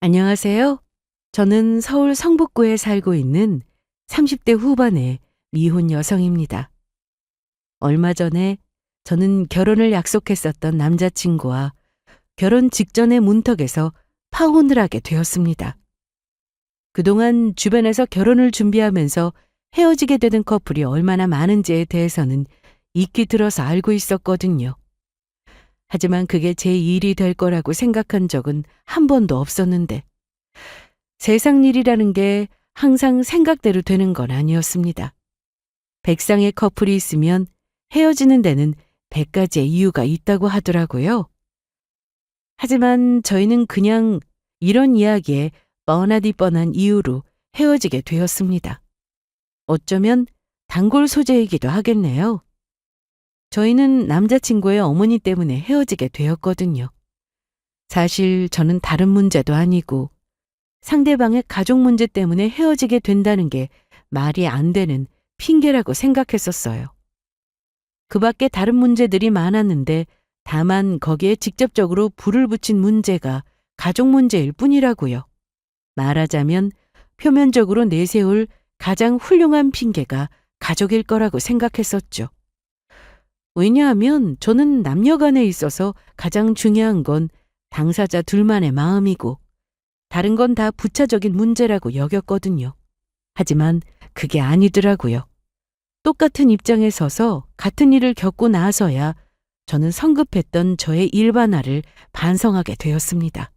안녕하세요. 저는 서울 성북구에 살고 있는 30대 후반의 미혼 여성입니다. 얼마 전에 저는 결혼을 약속했었던 남자친구와 결혼 직전의 문턱에서 파혼을 하게 되었습니다. 그동안 주변에서 결혼을 준비하면서 헤어지게 되는 커플이 얼마나 많은지에 대해서는 익히 들어서 알고 있었거든요. 하지만 그게 제 일이 될 거라고 생각한 적은 한 번도 없었는데 세상 일이라는 게 항상 생각대로 되는 건 아니었습니다. 100쌍의 커플이 있으면 헤어지는 데는 100가지의 이유가 있다고 하더라고요. 하지만 저희는 그냥 이런 이야기에 뻔하디 뻔한 이유로 헤어지게 되었습니다. 어쩌면 단골 소재이기도 하겠네요. 저희는 남자친구의 어머니 때문에 헤어지게 되었거든요. 사실 저는 다른 문제도 아니고 상대방의 가족 문제 때문에 헤어지게 된다는 게 말이 안 되는 핑계라고 생각했었어요. 그 밖에 다른 문제들이 많았는데 다만 거기에 직접적으로 불을 붙인 문제가 가족 문제일 뿐이라고요. 말하자면 표면적으로 내세울 가장 훌륭한 핑계가 가족일 거라고 생각했었죠. 왜냐하면 저는 남녀 간에 있어서 가장 중요한 건 당사자 둘만의 마음이고 다른 건 다 부차적인 문제라고 여겼거든요. 하지만 그게 아니더라고요. 똑같은 입장에 서서 같은 일을 겪고 나서야 저는 성급했던 저의 일반화를 반성하게 되었습니다.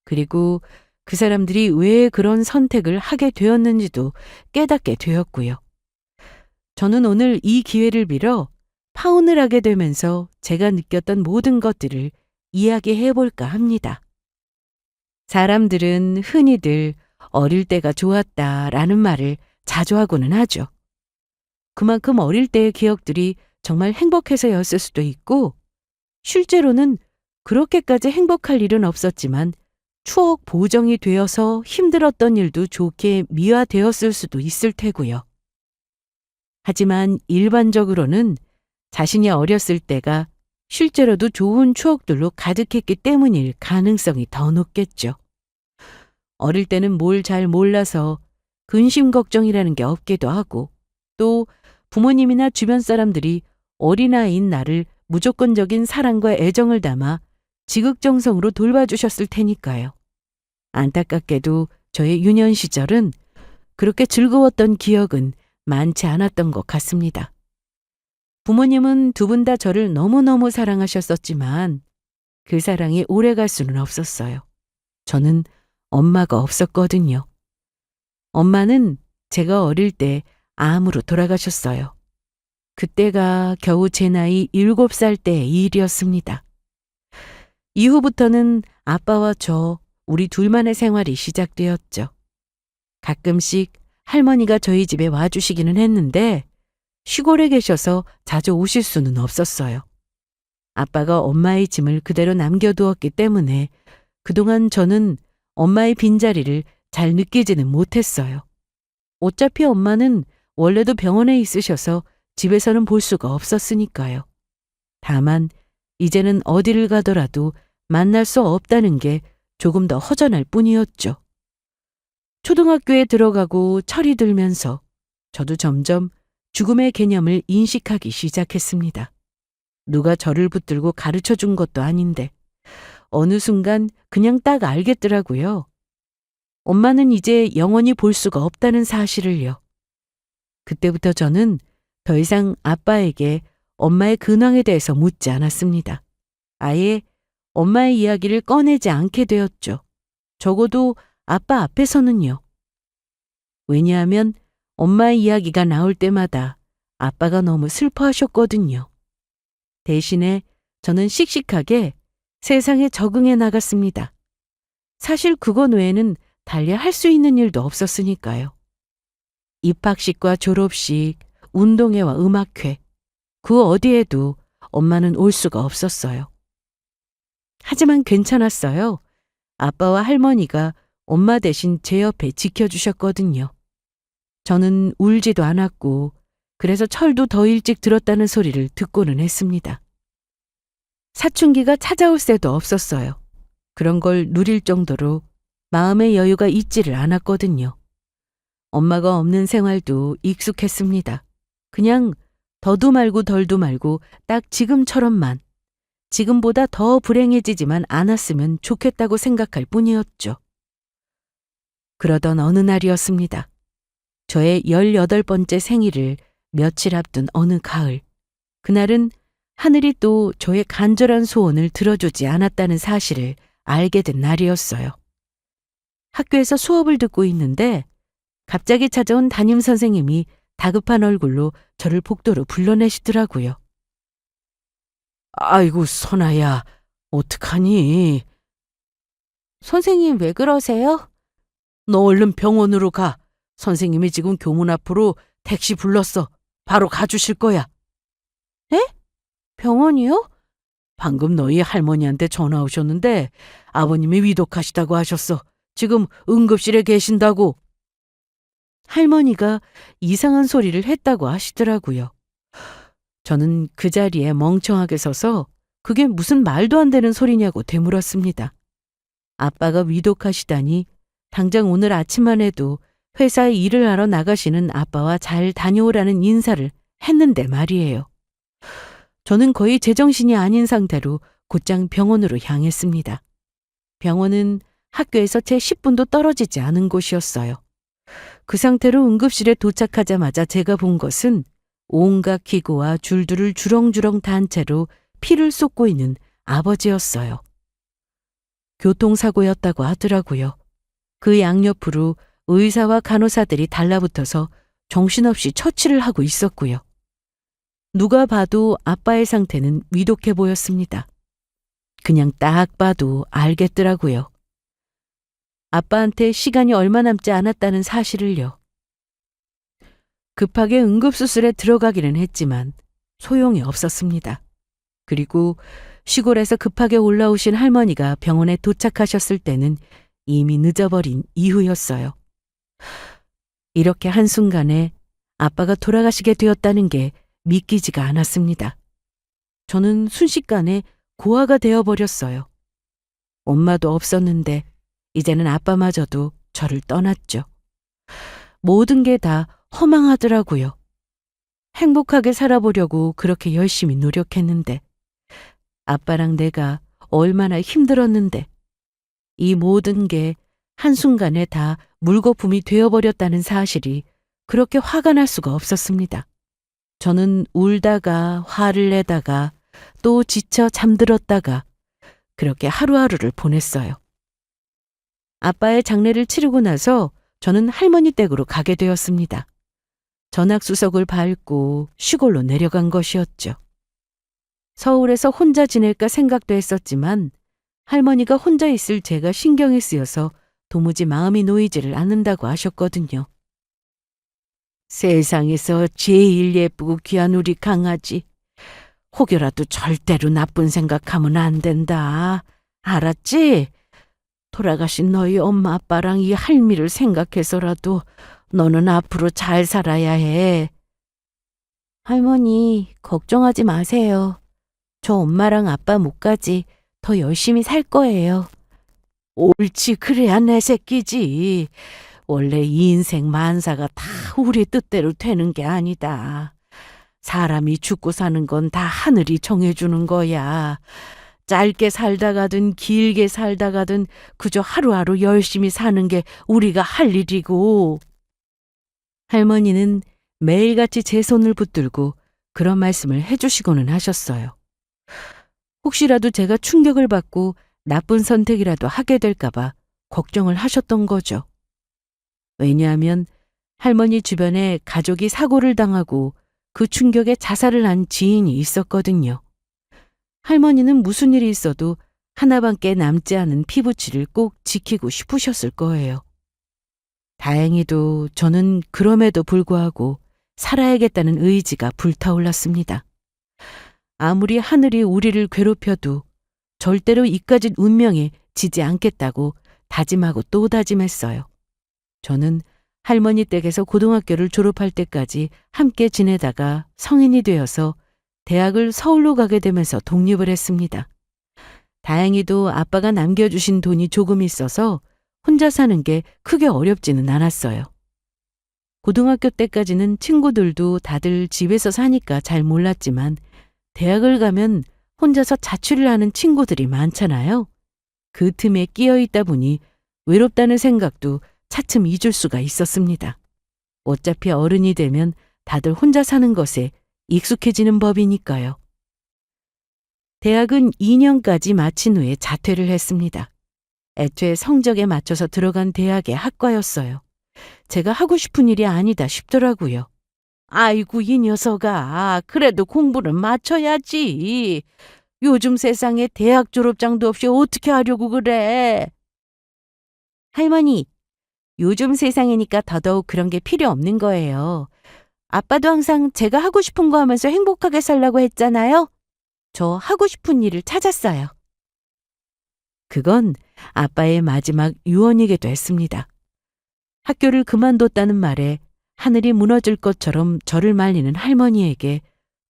그리고 그 사람들이 왜 그런 선택을 하게 되었는지도 깨닫게 되었고요. 저는 오늘 이 기회를 빌어 파혼을 하게 되면서 제가 느꼈던 모든 것들을 이야기해 볼까 합니다. 사람들은 흔히들 어릴 때가 좋았다라는 말을 자주 하고는 하죠. 그만큼 어릴 때의 기억들이 정말 행복해서였을 수도 있고, 실제로는 그렇게까지 행복할 일은 없었지만 추억 보정이 되어서 힘들었던 일도 좋게 미화되었을 수도 있을 테고요. 하지만 일반적으로는 자신이 어렸을 때가 실제로도 좋은 추억들로 가득했기 때문일 가능성이 더 높겠죠. 어릴 때는 뭘 잘 몰라서 근심 걱정이라는 게 없기도 하고 또 부모님이나 주변 사람들이 어린아이인 나를 무조건적인 사랑과 애정을 담아 지극정성으로 돌봐주셨을 테니까요. 안타깝게도 저의 유년 시절은 그렇게 즐거웠던 기억은 많지 않았던 것 같습니다. 부모님은 두 분 다 저를 너무너무 사랑하셨었지만 그 사랑이 오래갈 수는 없었어요. 저는 엄마가 없었거든요. 엄마는 제가 어릴 때 암으로 돌아가셨어요. 그때가 겨우 제 나이 7살 때의 일이었습니다. 이후부터는 아빠와 저, 우리 둘만의 생활이 시작되었죠. 가끔씩 할머니가 저희 집에 와주시기는 했는데 시골에 계셔서 자주 오실 수는 없었어요. 아빠가 엄마의 짐을 그대로 남겨두었기 때문에 그동안 저는 엄마의 빈자리를 잘 느끼지는 못했어요. 어차피 엄마는 원래도 병원에 있으셔서 집에서는 볼 수가 없었으니까요. 다만 이제는 어디를 가더라도 만날 수 없다는 게 조금 더 허전할 뿐이었죠. 초등학교에 들어가고 철이 들면서 저도 점점 죽음의 개념을 인식하기 시작했습니다. 누가 저를 붙들고 가르쳐 준 것도 아닌데 어느 순간 그냥 딱 알겠더라고요. 엄마는 이제 영원히 볼 수가 없다는 사실을요. 그때부터 저는 더 이상 아빠에게 엄마의 근황에 대해서 묻지 않았습니다. 아예 엄마의 이야기를 꺼내지 않게 되었죠. 적어도 아빠 앞에서는요. 왜냐하면 엄마의 이야기가 나올 때마다 아빠가 너무 슬퍼하셨거든요. 대신에 저는 씩씩하게 세상에 적응해 나갔습니다. 사실 그것 외에는 달리 할 수 있는 일도 없었으니까요. 입학식과 졸업식, 운동회와 음악회, 그 어디에도 엄마는 올 수가 없었어요. 하지만 괜찮았어요. 아빠와 할머니가 엄마 대신 제 옆에 지켜주셨거든요. 저는 울지도 않았고 그래서 철도 더 일찍 들었다는 소리를 듣고는 했습니다. 사춘기가 찾아올 새도 없었어요. 그런 걸 누릴 정도로 마음의 여유가 있지를 않았거든요. 엄마가 없는 생활도 익숙했습니다. 그냥 더도 말고 덜도 말고 딱 지금처럼만, 지금보다 더 불행해지지만 않았으면 좋겠다고 생각할 뿐이었죠. 그러던 어느 날이었습니다. 저의 18번째 생일을 며칠 앞둔 어느 가을, 그날은 하늘이 또 저의 간절한 소원을 들어주지 않았다는 사실을 알게 된 날이었어요. 학교에서 수업을 듣고 있는데 갑자기 찾아온 담임 선생님이 다급한 얼굴로 저를 복도로 불러내시더라고요. 아이고, 선아야, 어떡하니? 선생님, 왜 그러세요? 너 얼른 병원으로 가. 선생님이 지금 교문 앞으로 택시 불렀어. 바로 가주실 거야. 에? 병원이요? 방금 너희 할머니한테 전화 오셨는데 아버님이 위독하시다고 하셨어. 지금 응급실에 계신다고. 할머니가 이상한 소리를 했다고 하시더라고요. 저는 그 자리에 멍청하게 서서 그게 무슨 말도 안 되는 소리냐고 되물었습니다. 아빠가 위독하시다니 당장 오늘 아침만 해도 회사에 일을 하러 나가시는 아빠와 잘 다녀오라는 인사를 했는데 말이에요. 저는 거의 제정신이 아닌 상태로 곧장 병원으로 향했습니다. 병원은 학교에서 제 10분도 떨어지지 않은 곳이었어요. 그 상태로 응급실에 도착하자마자 제가 본 것은 온갖 기구와 줄들을 주렁주렁 단 채로 피를 쏟고 있는 아버지였어요. 교통사고였다고 하더라고요. 그 양옆으로 의사와 간호사들이 달라붙어서 정신없이 처치를 하고 있었고요. 누가 봐도 아빠의 상태는 위독해 보였습니다. 그냥 딱 봐도 알겠더라고요. 아빠한테 시간이 얼마 남지 않았다는 사실을요. 급하게 응급수술에 들어가기는 했지만 소용이 없었습니다. 그리고 시골에서 급하게 올라오신 할머니가 병원에 도착하셨을 때는 이미 늦어버린 이후였어요. 이렇게 한순간에 아빠가 돌아가시게 되었다는 게 믿기지가 않았습니다. 저는 순식간에 고아가 되어버렸어요. 엄마도 없었는데 이제는 아빠마저도 저를 떠났죠. 모든 게 다 허망하더라고요. 행복하게 살아보려고 그렇게 열심히 노력했는데, 아빠랑 내가 얼마나 힘들었는데, 이 모든 게 한순간에 다 물거품이 되어버렸다는 사실이 그렇게 화가 날 수가 없었습니다. 저는 울다가 화를 내다가 또 지쳐 잠들었다가 그렇게 하루하루를 보냈어요. 아빠의 장례를 치르고 나서 저는 할머니 댁으로 가게 되었습니다. 전학수석을 밟고 시골로 내려간 것이었죠. 서울에서 혼자 지낼까 생각도 했었지만 할머니가 혼자 있을 제가 신경이 쓰여서 도무지 마음이 놓이지를 않는다고 하셨거든요. 세상에서 제일 예쁘고 귀한 우리 강아지. 혹여라도 절대로 나쁜 생각하면 안 된다. 알았지? 돌아가신 너희 엄마 아빠랑 이 할미를 생각해서라도 너는 앞으로 잘 살아야 해. 할머니, 걱정하지 마세요. 저 엄마랑 아빠 못까지 더 열심히 살 거예요. 옳지, 그래야 내 새끼지. 원래 이 인생 만사가 다 우리 뜻대로 되는 게 아니다. 사람이 죽고 사는 건 다 하늘이 정해주는 거야. 짧게 살다가든 길게 살다가든 그저 하루하루 열심히 사는 게 우리가 할 일이고. 할머니는 매일같이 제 손을 붙들고 그런 말씀을 해주시고는 하셨어요. 혹시라도 제가 충격을 받고 나쁜 선택이라도 하게 될까봐 걱정을 하셨던 거죠. 왜냐하면 할머니 주변에 가족이 사고를 당하고 그 충격에 자살을 한 지인이 있었거든요. 할머니는 무슨 일이 있어도 하나밖에 남지 않은 피부치를 꼭 지키고 싶으셨을 거예요. 다행히도 저는 그럼에도 불구하고 살아야겠다는 의지가 불타올랐습니다. 아무리 하늘이 우리를 괴롭혀도 절대로 이까짓 운명에 지지 않겠다고 다짐하고 또 다짐했어요. 저는 할머니 댁에서 고등학교를 졸업할 때까지 함께 지내다가 성인이 되어서 대학을 서울로 가게 되면서 독립을 했습니다. 다행히도 아빠가 남겨주신 돈이 조금 있어서 혼자 사는 게 크게 어렵지는 않았어요. 고등학교 때까지는 친구들도 다들 집에서 사니까 잘 몰랐지만 대학을 가면 혼자서 자취를 하는 친구들이 많잖아요. 그 틈에 끼어 있다 보니 외롭다는 생각도 차츰 잊을 수가 있었습니다. 어차피 어른이 되면 다들 혼자 사는 것에 익숙해지는 법이니까요. 대학은 2년까지 마친 후에 자퇴를 했습니다. 애초에 성적에 맞춰서 들어간 대학의 학과였어요. 제가 하고 싶은 일이 아니다 싶더라고요. 아이고 이 녀석아, 그래도 공부를 맞춰야지. 요즘 세상에 대학 졸업장도 없이 어떻게 하려고 그래? 할머니, 요즘 세상이니까 더더욱 그런 게 필요 없는 거예요. 아빠도 항상 제가 하고 싶은 거 하면서 행복하게 살라고 했잖아요. 저 하고 싶은 일을 찾았어요. 그건 아빠의 마지막 유언이기도 했습니다. 학교를 그만뒀다는 말에 하늘이 무너질 것처럼 저를 말리는 할머니에게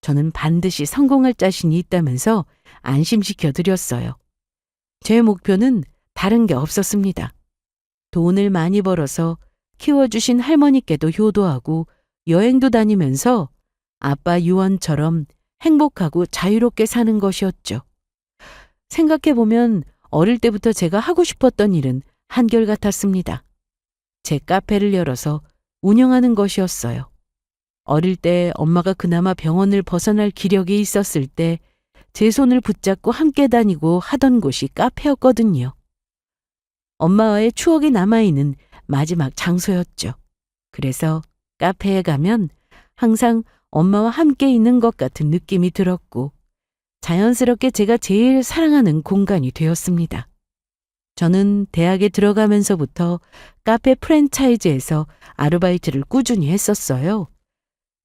저는 반드시 성공할 자신이 있다면서 안심시켜 드렸어요. 제 목표는 다른 게 없었습니다. 돈을 많이 벌어서 키워주신 할머니께도 효도하고 여행도 다니면서 아빠 유언처럼 행복하고 자유롭게 사는 것이었죠. 생각해보면 어릴 때부터 제가 하고 싶었던 일은 한결같았습니다. 제 카페를 열어서 운영하는 것이었어요. 어릴 때 엄마가 그나마 병원을 벗어날 기력이 있었을 때 제 손을 붙잡고 함께 다니고 하던 곳이 카페였거든요. 엄마와의 추억이 남아있는 마지막 장소였죠. 그래서 카페에 가면 항상 엄마와 함께 있는 것 같은 느낌이 들었고 자연스럽게 제가 제일 사랑하는 공간이 되었습니다. 저는 대학에 들어가면서부터 카페 프랜차이즈에서 아르바이트를 꾸준히 했었어요.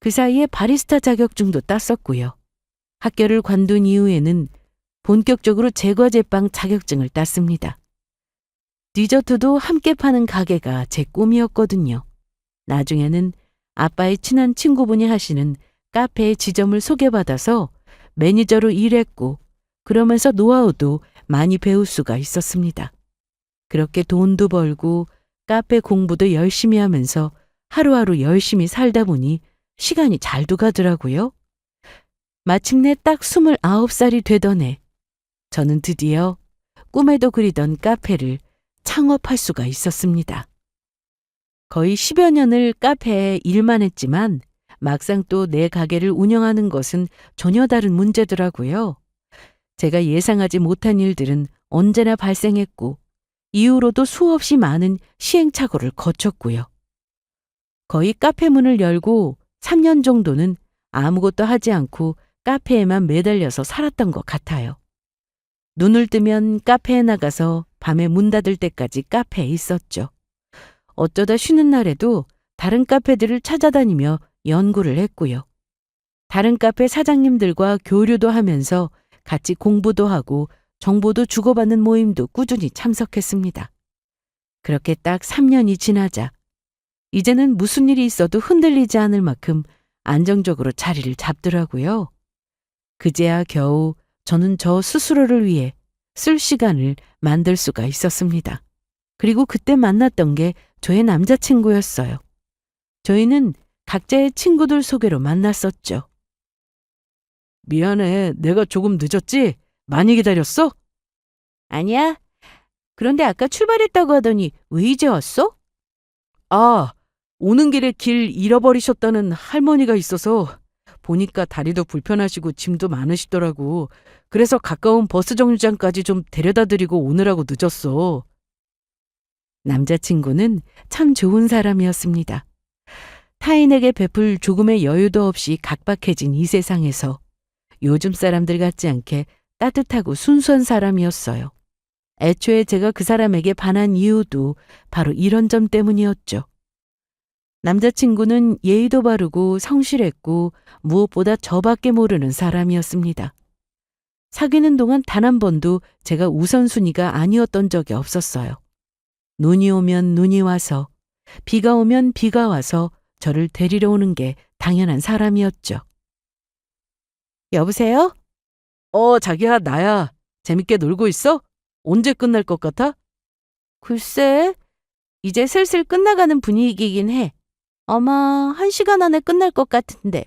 그 사이에 바리스타 자격증도 땄었고요. 학교를 관둔 이후에는 본격적으로 제과제빵 자격증을 땄습니다. 디저트도 함께 파는 가게가 제 꿈이었거든요. 나중에는 아빠의 친한 친구분이 하시는 카페의 지점을 소개받아서 매니저로 일했고 그러면서 노하우도 많이 배울 수가 있었습니다. 그렇게 돈도 벌고 카페 공부도 열심히 하면서 하루하루 열심히 살다 보니 시간이 잘도 가더라고요. 마침내 딱 29살이 되던 해 저는 드디어 꿈에도 그리던 카페를 창업할 수가 있었습니다. 거의 10여 년을 카페에 일만 했지만 막상 또 내 가게를 운영하는 것은 전혀 다른 문제더라고요. 제가 예상하지 못한 일들은 언제나 발생했고 이후로도 수없이 많은 시행착오를 거쳤고요. 거의 카페 문을 열고 3년 정도는 아무것도 하지 않고 카페에만 매달려서 살았던 것 같아요. 눈을 뜨면 카페에 나가서 밤에 문 닫을 때까지 카페에 있었죠. 어쩌다 쉬는 날에도 다른 카페들을 찾아다니며 연구를 했고요. 다른 카페 사장님들과 교류도 하면서 같이 공부도 하고 정보도 주고받는 모임도 꾸준히 참석했습니다. 그렇게 딱 3년이 지나자 이제는 무슨 일이 있어도 흔들리지 않을 만큼 안정적으로 자리를 잡더라고요. 그제야 겨우 저는 저 스스로를 위해 쓸 시간을 만들 수가 있었습니다. 그리고 그때 만났던 게 저의 남자친구였어요. 저희는 각자의 친구들 소개로 만났었죠. 미안해, 내가 조금 늦었지? 많이 기다렸어? 아니야. 그런데 아까 출발했다고 하더니 왜 이제 왔어? 아, 오는 길에 길 잃어버리셨다는 할머니가 있어서 보니까 다리도 불편하시고 짐도 많으시더라고. 그래서 가까운 버스 정류장까지 좀 데려다 드리고 오느라고 늦었어. 남자친구는 참 좋은 사람이었습니다. 타인에게 베풀 조금의 여유도 없이 각박해진 이 세상에서 요즘 사람들 같지 않게 따뜻하고 순수한 사람이었어요. 애초에 제가 그 사람에게 반한 이유도 바로 이런 점 때문이었죠. 남자친구는 예의도 바르고 성실했고 무엇보다 저밖에 모르는 사람이었습니다. 사귀는 동안 단 한 번도 제가 우선순위가 아니었던 적이 없었어요. 눈이 오면 눈이 와서, 비가 오면 비가 와서 저를 데리러 오는 게 당연한 사람이었죠. 여보세요? 자기야, 나야. 재밌게 놀고 있어? 언제 끝날 것 같아? 글쎄, 이제 슬슬 끝나가는 분위기긴 해. 아마 1시간 안에 끝날 것 같은데.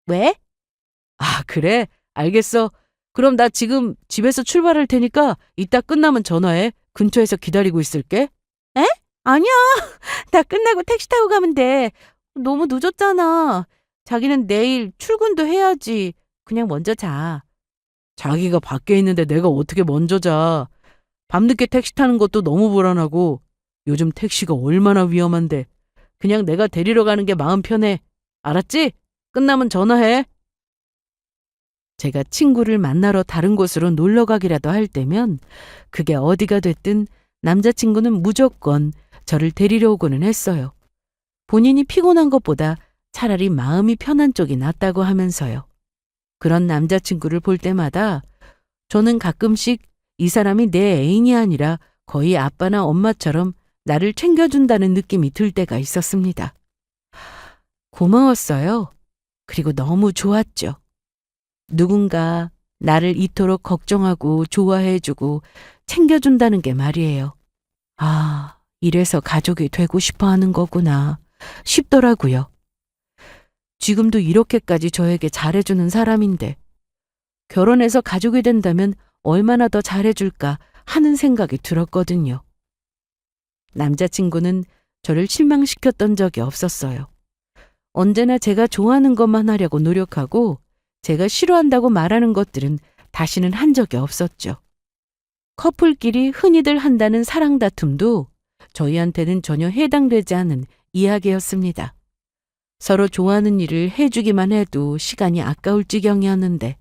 왜? 아, 그래? 알겠어. 그럼 나 지금 집에서 출발할 테니까 이따 끝나면 전화해. 근처에서 기다리고 있을게. 에? 아니야. 나 끝나고 택시 타고 가면 돼. 너무 늦었잖아. 자기는 내일 출근도 해야지. 그냥 먼저 자. 자기가 밖에 있는데 내가 어떻게 먼저 자. 밤늦게 택시 타는 것도 너무 불안하고 요즘 택시가 얼마나 위험한데 그냥 내가 데리러 가는 게 마음 편해. 알았지? 끝나면 전화해. 제가 친구를 만나러 다른 곳으로 놀러 가기라도 할 때면 그게 어디가 됐든 남자친구는 무조건 저를 데리러 오고는 했어요. 본인이 피곤한 것보다 차라리 마음이 편한 쪽이 낫다고 하면서요. 그런 남자친구를 볼 때마다 저는 가끔씩 이 사람이 내 애인이 아니라 거의 아빠나 엄마처럼 나를 챙겨준다는 느낌이 들 때가 있었습니다. 고마웠어요. 그리고 너무 좋았죠. 누군가 나를 이토록 걱정하고 좋아해주고 챙겨준다는 게 말이에요. 아, 이래서 가족이 되고 싶어 하는 거구나 싶더라고요. 지금도 이렇게까지 저에게 잘해주는 사람인데 결혼해서 가족이 된다면 얼마나 더 잘해줄까 하는 생각이 들었거든요. 남자친구는 저를 실망시켰던 적이 없었어요. 언제나 제가 좋아하는 것만 하려고 노력하고 제가 싫어한다고 말하는 것들은 다시는 한 적이 없었죠. 커플끼리 흔히들 한다는 사랑 다툼도 저희한테는 전혀 해당되지 않은 이야기였습니다. 서로 좋아하는 일을 해주기만 해도 시간이 아까울 지경이었는데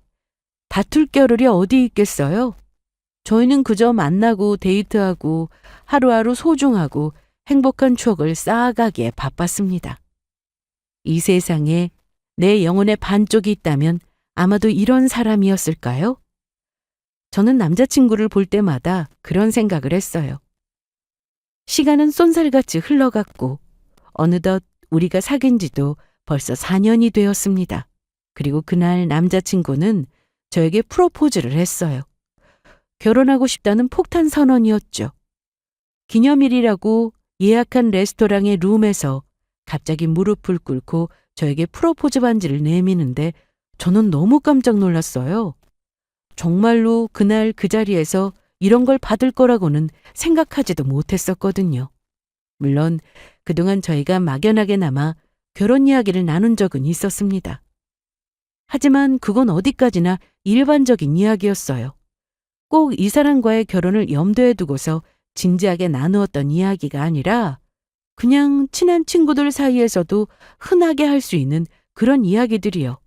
다툴 겨를이 어디 있겠어요? 저희는 그저 만나고 데이트하고 하루하루 소중하고 행복한 추억을 쌓아가기에 바빴습니다. 이 세상에 내 영혼의 반쪽이 있다면 아마도 이런 사람이었을까요? 저는 남자친구를 볼 때마다 그런 생각을 했어요. 시간은 쏜살같이 흘러갔고 어느덧 우리가 사귄 지도 벌써 4년이 되었습니다. 그리고 그날 남자친구는 저에게 프로포즈를 했어요. 결혼하고 싶다는 폭탄 선언이었죠. 기념일이라고 예약한 레스토랑의 룸에서 갑자기 무릎을 꿇고 저에게 프로포즈 반지를 내미는데 저는 너무 깜짝 놀랐어요. 정말로 그날 그 자리에서 이런 걸 받을 거라고는 생각하지도 못했었거든요. 물론 그동안 저희가 막연하게나마 결혼 이야기를 나눈 적은 있었습니다. 하지만 그건 어디까지나 일반적인 이야기였어요. 꼭 이 사람과의 결혼을 염두에 두고서 진지하게 나누었던 이야기가 아니라 그냥 친한 친구들 사이에서도 흔하게 할 수 있는 그런 이야기들이요.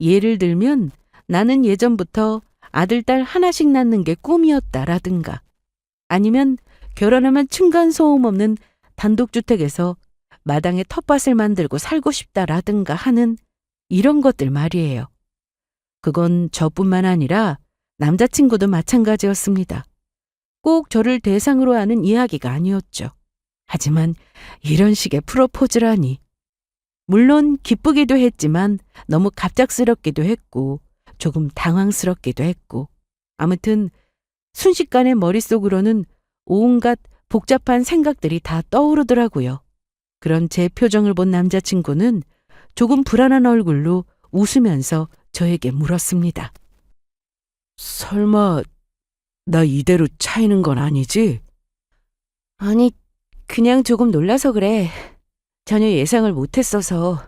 예를 들면 나는 예전부터 아들, 딸 하나씩 낳는 게 꿈이었다라든가 아니면 결혼하면 층간소음 없는 단독주택에서 마당에 텃밭을 만들고 살고 싶다라든가 하는 이런 것들 말이에요. 그건 저뿐만 아니라 남자친구도 마찬가지였습니다. 꼭 저를 대상으로 하는 이야기가 아니었죠. 하지만 이런 식의 프로포즈라니. 물론 기쁘기도 했지만 너무 갑작스럽기도 했고 조금 당황스럽기도 했고 아무튼 순식간에 머릿속으로는 온갖 복잡한 생각들이 다 떠오르더라고요. 그런 제 표정을 본 남자친구는 조금 불안한 얼굴로 웃으면서 저에게 물었습니다. 설마 나 이대로 차이는 건 아니지? 아니, 그냥 조금 놀라서 그래. 전혀 예상을 못했어서.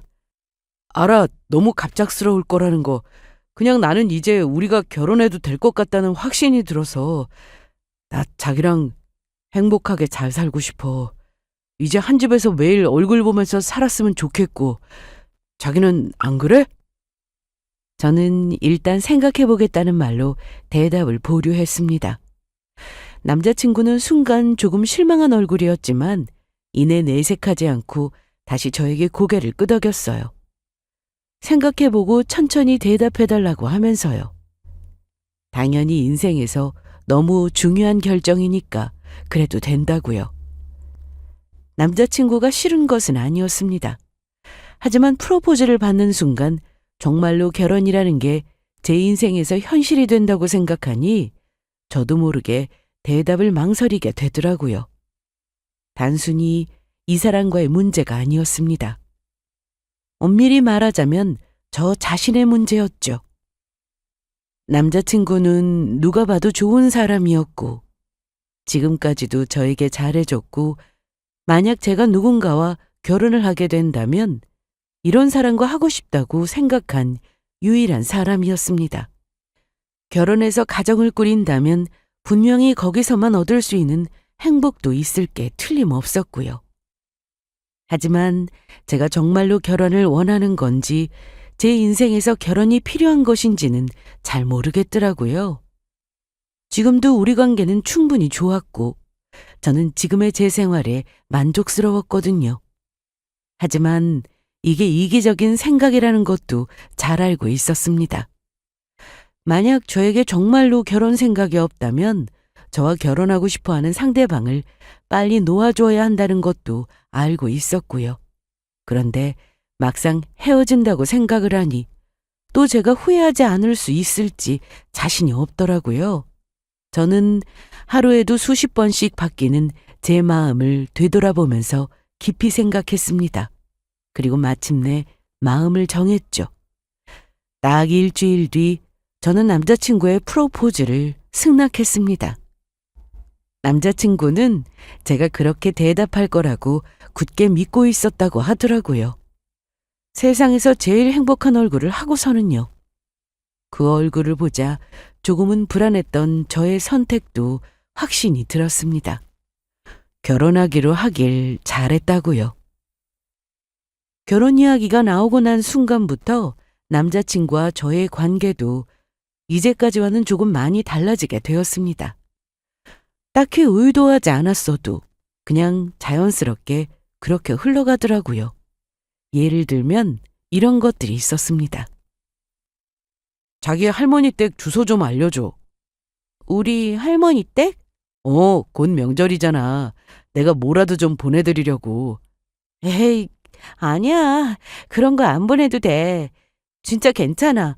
알아, 너무 갑작스러울 거라는 거. 그냥 나는 이제 우리가 결혼해도 될 것 같다는 확신이 들어서 나 자기랑 행복하게 잘 살고 싶어. 이제 한 집에서 매일 얼굴 보면서 살았으면 좋겠고. 자기는 안 그래? 저는 일단 생각해보겠다는 말로 대답을 보류했습니다. 남자친구는 순간 조금 실망한 얼굴이었지만 이내 내색하지 않고 다시 저에게 고개를 끄덕였어요. 생각해보고 천천히 대답해달라고 하면서요. 당연히 인생에서 너무 중요한 결정이니까 그래도 된다고요. 남자친구가 싫은 것은 아니었습니다. 하지만 프로포즈를 받는 순간 정말로 결혼이라는 게 제 인생에서 현실이 된다고 생각하니 저도 모르게 대답을 망설이게 되더라고요. 단순히 이 사람과의 문제가 아니었습니다. 엄밀히 말하자면 저 자신의 문제였죠. 남자친구는 누가 봐도 좋은 사람이었고 지금까지도 저에게 잘해줬고 만약 제가 누군가와 결혼을 하게 된다면 이런 사람과 하고 싶다고 생각한 유일한 사람이었습니다. 결혼해서 가정을 꾸린다면 분명히 거기서만 얻을 수 있는 행복도 있을 게 틀림없었고요. 하지만 제가 정말로 결혼을 원하는 건지 제 인생에서 결혼이 필요한 것인지는 잘 모르겠더라고요. 지금도 우리 관계는 충분히 좋았고 저는 지금의 제 생활에 만족스러웠거든요. 하지만 이게 이기적인 생각이라는 것도 잘 알고 있었습니다. 만약 저에게 정말로 결혼 생각이 없다면 저와 결혼하고 싶어하는 상대방을 빨리 놓아줘야 한다는 것도 알고 있었고요. 그런데 막상 헤어진다고 생각을 하니 또 제가 후회하지 않을 수 있을지 자신이 없더라고요. 저는 하루에도 수십 번씩 바뀌는 제 마음을 되돌아보면서 깊이 생각했습니다. 그리고 마침내 마음을 정했죠. 딱 일주일 뒤 저는 남자친구의 프로포즈를 승낙했습니다. 남자친구는 제가 그렇게 대답할 거라고 굳게 믿고 있었다고 하더라고요. 세상에서 제일 행복한 얼굴을 하고서는요. 그 얼굴을 보자 조금은 불안했던 저의 선택도 확신이 들었습니다. 결혼하기로 하길 잘했다고요. 결혼 이야기가 나오고 난 순간부터 남자친구와 저의 관계도 이제까지와는 조금 많이 달라지게 되었습니다. 딱히 의도하지 않았어도 그냥 자연스럽게 그렇게 흘러가더라고요. 예를 들면 이런 것들이 있었습니다. 자기 할머니 댁 주소 좀 알려줘. 우리 할머니 댁? 곧 명절이잖아. 내가 뭐라도 좀 보내드리려고. 에이, 아니야. 그런 거 안 보내도 돼. 진짜 괜찮아.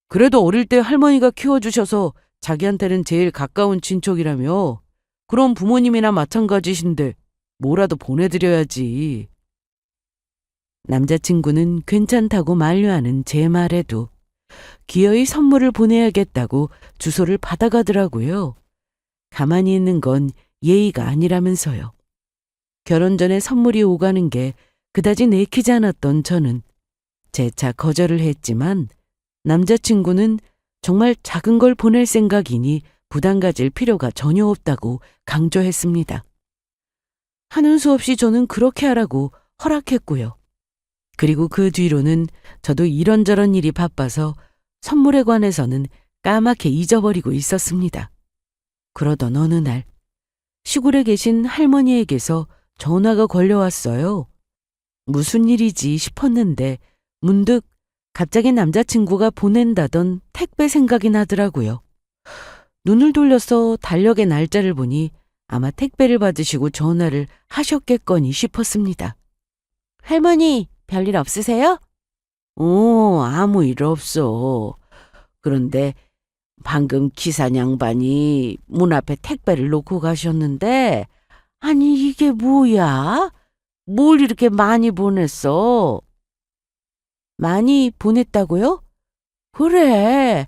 그래도 어릴 때 할머니가 키워주셔서 자기한테는 제일 가까운 친척이라며. 그럼 부모님이나 마찬가지신데 뭐라도 보내드려야지. 남자친구는 괜찮다고 만류하는 제 말에도 기어이 선물을 보내야겠다고 주소를 받아가더라고요. 가만히 있는 건 예의가 아니라면서요. 결혼 전에 선물이 오가는 게 그다지 내키지 않았던 저는 재차 거절을 했지만 남자친구는 정말 작은 걸 보낼 생각이니 부담 가질 필요가 전혀 없다고 강조했습니다. 하는 수 없이 저는 그렇게 하라고 허락했고요. 그리고 그 뒤로는 저도 이런저런 일이 바빠서 선물에 관해서는 까맣게 잊어버리고 있었습니다. 그러던 어느 날 시골에 계신 할머니에게서 전화가 걸려왔어요. 무슨 일이지 싶었는데 문득 갑자기 남자친구가 보낸다던 택배 생각이 나더라고요. 눈을 돌려서 달력의 날짜를 보니 아마 택배를 받으시고 전화를 하셨겠거니 싶었습니다. 할머니, 별일 없으세요? 아무 일 없어. 그런데 방금 기사 양반이 문 앞에 택배를 놓고 가셨는데 아니 이게 뭐야? 뭘 이렇게 많이 보냈어? 많이 보냈다고요? 그래.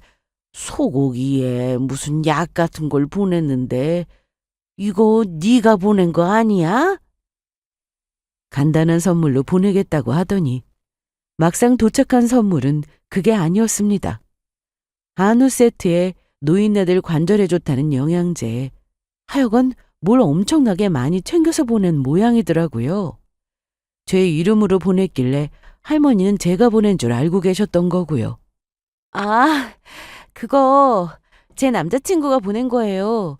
소고기에 무슨 약 같은 걸 보냈는데 이거 네가 보낸 거 아니야? 간단한 선물로 보내겠다고 하더니 막상 도착한 선물은 그게 아니었습니다. 한우 세트에 노인네들 관절에 좋다는 영양제에 하여간 뭘 엄청나게 많이 챙겨서 보낸 모양이더라고요. 제 이름으로 보냈길래 할머니는 제가 보낸 줄 알고 계셨던 거고요. 아, 그거 제 남자친구가 보낸 거예요.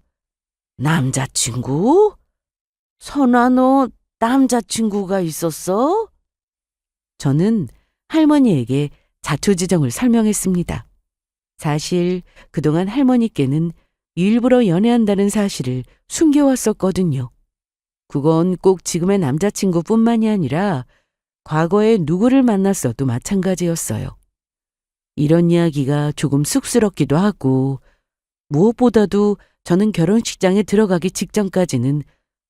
남자친구? 선아, 너 남자친구가 있었어? 저는 할머니에게 자초지정을 설명했습니다. 사실 그동안 할머니께는 일부러 연애한다는 사실을 숨겨왔었거든요. 그건 꼭 지금의 남자친구뿐만이 아니라 과거에 누구를 만났어도 마찬가지였어요. 이런 이야기가 조금 쑥스럽기도 하고 무엇보다도 저는 결혼식장에 들어가기 직전까지는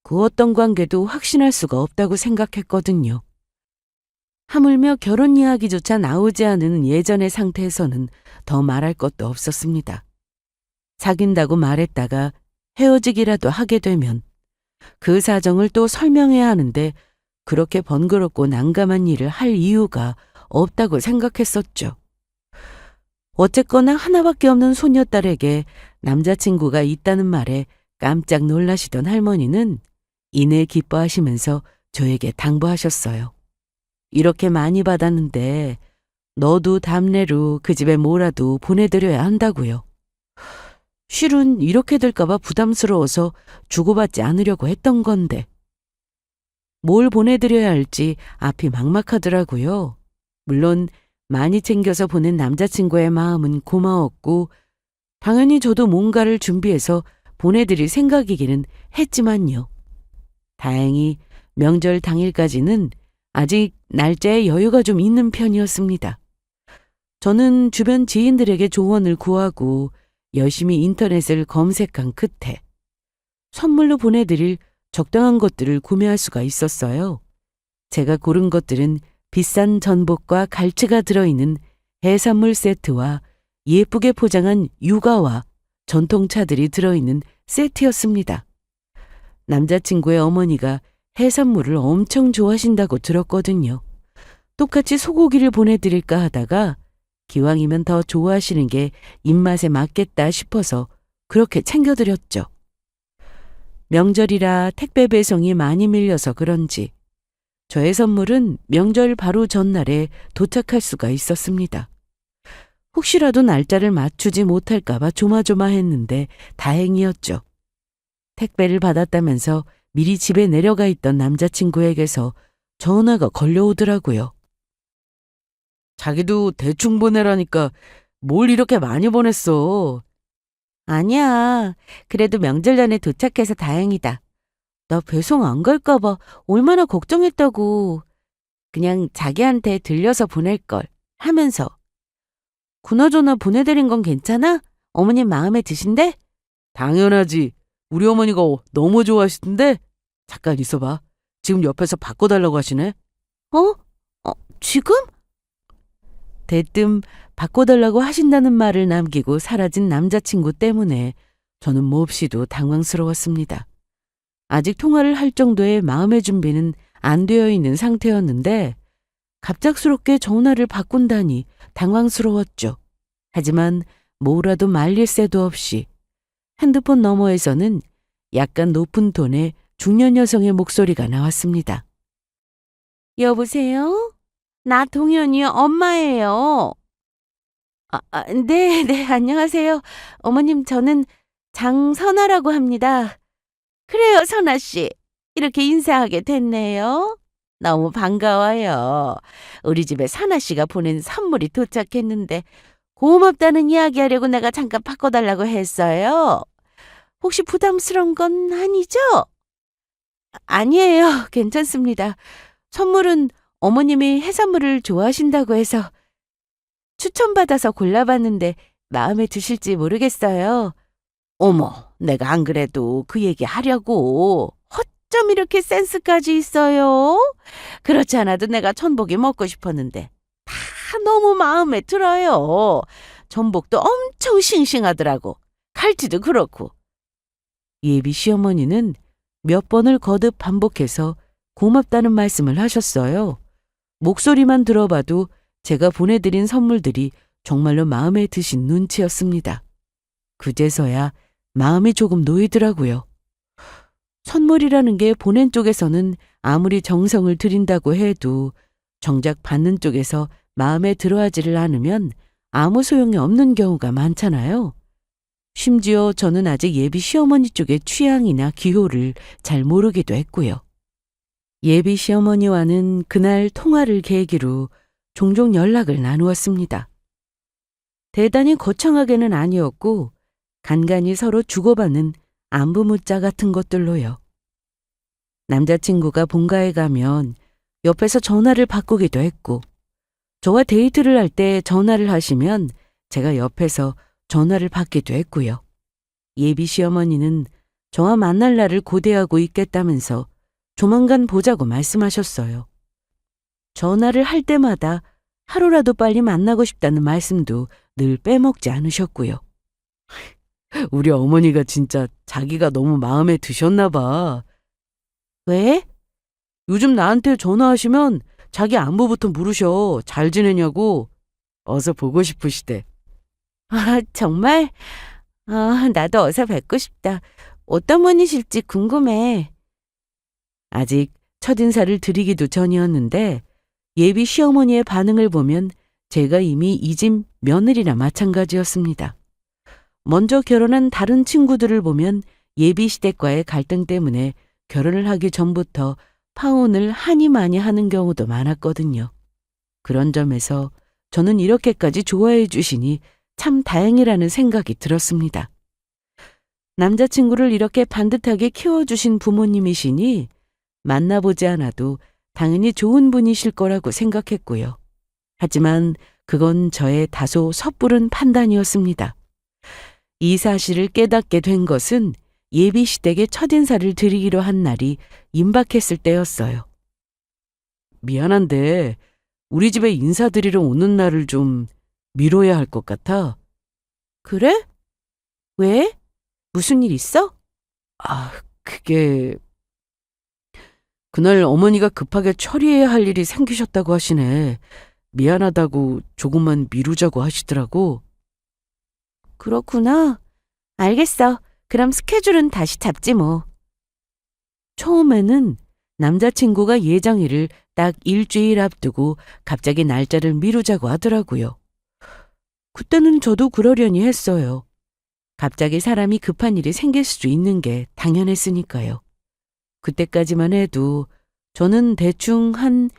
그 어떤 관계도 확신할 수가 없다고 생각했거든요. 하물며 결혼 이야기조차 나오지 않은 예전의 상태에서는 더 말할 것도 없었습니다. 사귄다고 말했다가 헤어지기라도 하게 되면 그 사정을 또 설명해야 하는데 그렇게 번거롭고 난감한 일을 할 이유가 없다고 생각했었죠. 어쨌거나 하나밖에 없는 소녀딸에게 남자친구가 있다는 말에 깜짝 놀라시던 할머니는 이내 기뻐하시면서 저에게 당부하셨어요. 이렇게 많이 받았는데 너도 답례로 그 집에 뭐라도 보내드려야 한다고요. 실은 이렇게 될까봐 부담스러워서 주고받지 않으려고 했던 건데 뭘 보내드려야 할지 앞이 막막하더라고요. 물론 많이 챙겨서 보낸 남자친구의 마음은 고마웠고 당연히 저도 뭔가를 준비해서 보내드릴 생각이기는 했지만요. 다행히 명절 당일까지는 아직 날짜에 여유가 좀 있는 편이었습니다. 저는 주변 지인들에게 조언을 구하고 열심히 인터넷을 검색한 끝에 선물로 보내드릴 적당한 것들을 구매할 수가 있었어요. 제가 고른 것들은 비싼 전복과 갈치가 들어있는 해산물 세트와 예쁘게 포장한 육아와 전통차들이 들어있는 세트였습니다. 남자친구의 어머니가 해산물을 엄청 좋아하신다고 들었거든요. 똑같이 소고기를 보내드릴까 하다가 기왕이면 더 좋아하시는 게 입맛에 맞겠다 싶어서 그렇게 챙겨드렸죠. 명절이라 택배 배송이 많이 밀려서 그런지 저의 선물은 명절 바로 전날에 도착할 수가 있었습니다. 혹시라도 날짜를 맞추지 못할까 봐 조마조마했는데 다행이었죠. 택배를 받았다면서 미리 집에 내려가 있던 남자친구에게서 전화가 걸려오더라고요. 자기도 대충 보내라니까 뭘 이렇게 많이 보냈어. 아니야. 그래도 명절 전에 도착해서 다행이다. 나 배송 안 갈까 봐 얼마나 걱정했다고. 그냥 자기한테 들려서 보낼걸 하면서. 그나저나 보내드린 건 괜찮아? 어머님 마음에 드신대? 당연하지. 우리 어머니가 너무 좋아하시던데? 잠깐 있어봐. 지금 옆에서 바꿔달라고 하시네. 지금? 대뜸 바꿔달라고 하신다는 말을 남기고 사라진 남자친구 때문에 저는 몹시도 당황스러웠습니다. 아직 통화를 할 정도의 마음의 준비는 안 되어 있는 상태였는데 갑작스럽게 전화를 바꾼다니 당황스러웠죠. 하지만 뭐라도 말릴 새도 없이 핸드폰 너머에서는 약간 높은 톤의 중년 여성의 목소리가 나왔습니다. 여보세요? 나 동현이 엄마예요. 네, 안녕하세요. 어머님, 저는 장선아라고 합니다. 그래요, 선아씨. 이렇게 인사하게 됐네요. 너무 반가워요. 우리 집에 선아씨가 보낸 선물이 도착했는데 고맙다는 이야기하려고 내가 잠깐 바꿔달라고 했어요. 혹시 부담스러운 건 아니죠? 아니에요. 괜찮습니다. 선물은 어머님이 해산물을 좋아하신다고 해서 추천받아서 골라봤는데 마음에 드실지 모르겠어요. 어머, 내가 안 그래도 그 얘기 하려고. 어쩜 이렇게 센스까지 있어요? 그렇지 않아도 내가 전복이 먹고 싶었는데 다 너무 마음에 들어요. 전복도 엄청 싱싱하더라고. 갈치도 그렇고. 예비 시어머니는 몇 번을 거듭 반복해서 고맙다는 말씀을 하셨어요. 목소리만 들어봐도 제가 보내드린 선물들이 정말로 마음에 드신 눈치였습니다. 그제서야 마음이 조금 놓이더라고요. 선물이라는 게 보낸 쪽에서는 아무리 정성을 들인다고 해도 정작 받는 쪽에서 마음에 들어하지를 않으면 아무 소용이 없는 경우가 많잖아요. 심지어 저는 아직 예비 시어머니 쪽의 취향이나 기호를 잘 모르기도 했고요. 예비 시어머니와는 그날 통화를 계기로 종종 연락을 나누었습니다. 대단히 거창하게는 아니었고 간간히 서로 주고받는 안부 문자 같은 것들로요. 남자친구가 본가에 가면 옆에서 전화를 바꾸기도 했고 저와 데이트를 할 때 전화를 하시면 제가 옆에서 전화를 받기도 했고요. 예비 시어머니는 저와 만날 날을 고대하고 있겠다면서 조만간 보자고 말씀하셨어요. 전화를 할 때마다 하루라도 빨리 만나고 싶다는 말씀도 늘 빼먹지 않으셨고요. 우리 어머니가 진짜 자기가 너무 마음에 드셨나 봐. 왜? 요즘 나한테 전화하시면 자기 안부부터 물으셔. 잘 지내냐고. 어서 보고 싶으시대. 아, 정말? 아, 나도 어서 뵙고 싶다. 어떤 분이실지 궁금해. 아직 첫인사를 드리기도 전이었는데 예비 시어머니의 반응을 보면 제가 이미 이 집 며느리나 마찬가지였습니다. 먼저 결혼한 다른 친구들을 보면 예비 시댁과의 갈등 때문에 결혼을 하기 전부터 파혼을 하니 많이 하는 경우도 많았거든요. 그런 점에서 저는 이렇게까지 좋아해 주시니 참 다행이라는 생각이 들었습니다. 남자친구를 이렇게 반듯하게 키워주신 부모님이시니 만나보지 않아도 당연히 좋은 분이실 거라고 생각했고요. 하지만 그건 저의 다소 섣부른 판단이었습니다. 이 사실을 깨닫게 된 것은 예비 시댁에 첫인사를 드리기로 한 날이 임박했을 때였어요. 미안한데 우리 집에 인사드리러 오는 날을 좀 미뤄야 할 것 같아. 그래? 왜? 무슨 일 있어? 아, 그게 그날 어머니가 급하게 처리해야 할 일이 생기셨다고 하시네. 미안하다고 조금만 미루자고 하시더라고. 그렇구나. 알겠어. 그럼 스케줄은 다시 잡지 뭐. 처음에는 남자친구가 예정일을 딱 일주일 앞두고 갑자기 날짜를 미루자고 하더라고요. 그때는 저도 그러려니 했어요. 갑자기 사람이 급한 일이 생길 수도 있는 게 당연했으니까요. 그때까지만 해도 저는 대충 한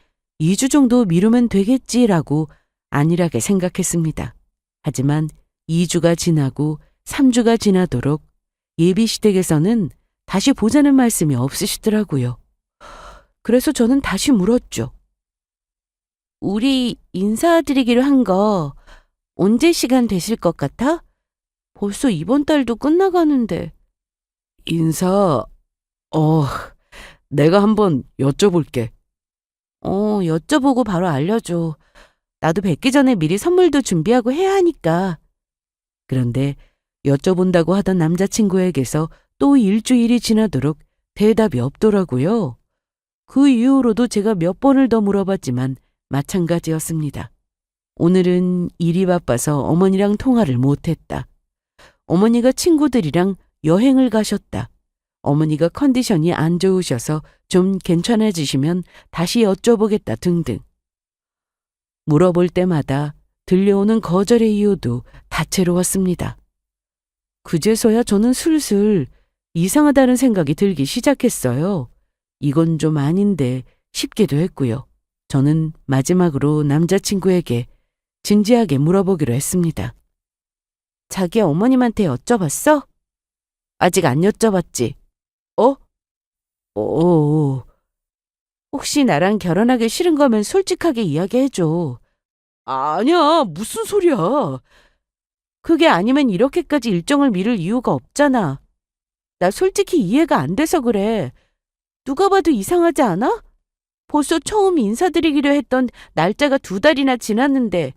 2주 정도 미루면 되겠지라고 안일하게 생각했습니다. 하지만 2주가 지나고 3주가 지나도록 예비 시댁에서는 다시 보자는 말씀이 없으시더라고요. 그래서 저는 다시 물었죠. 우리 인사드리기로 한 거 언제 시간 되실 것 같아? 벌써 이번 달도 끝나가는데. 인사, 내가 한번 여쭤볼게. 여쭤보고 바로 알려줘. 나도 뵙기 전에 미리 선물도 준비하고 해야 하니까. 그런데 여쭤본다고 하던 남자친구에게서 또 일주일이 지나도록 대답이 없더라고요. 그 이후로도 제가 몇 번을 더 물어봤지만 마찬가지였습니다. 오늘은 일이 바빠서 어머니랑 통화를 못했다. 어머니가 친구들이랑 여행을 가셨다. 어머니가 컨디션이 안 좋으셔서 좀 괜찮아지시면 다시 여쭤보겠다 등등. 물어볼 때마다 들려오는 거절의 이유도 다채로웠습니다. 그제서야 저는 슬슬 이상하다는 생각이 들기 시작했어요. 이건 좀 아닌데 싶기도 했고요. 저는 마지막으로 남자친구에게 진지하게 물어보기로 했습니다. 자기 어머님한테 여쭤봤어? 아직 안 여쭤봤지? 혹시 나랑 결혼하기 싫은 거면 솔직하게 이야기해줘. 아니야, 무슨 소리야. 그게 아니면 이렇게까지 일정을 미룰 이유가 없잖아. 나 솔직히 이해가 안 돼서 그래. 누가 봐도 이상하지 않아? 벌써 처음 인사드리기로 했던 날짜가 2달이나 지났는데.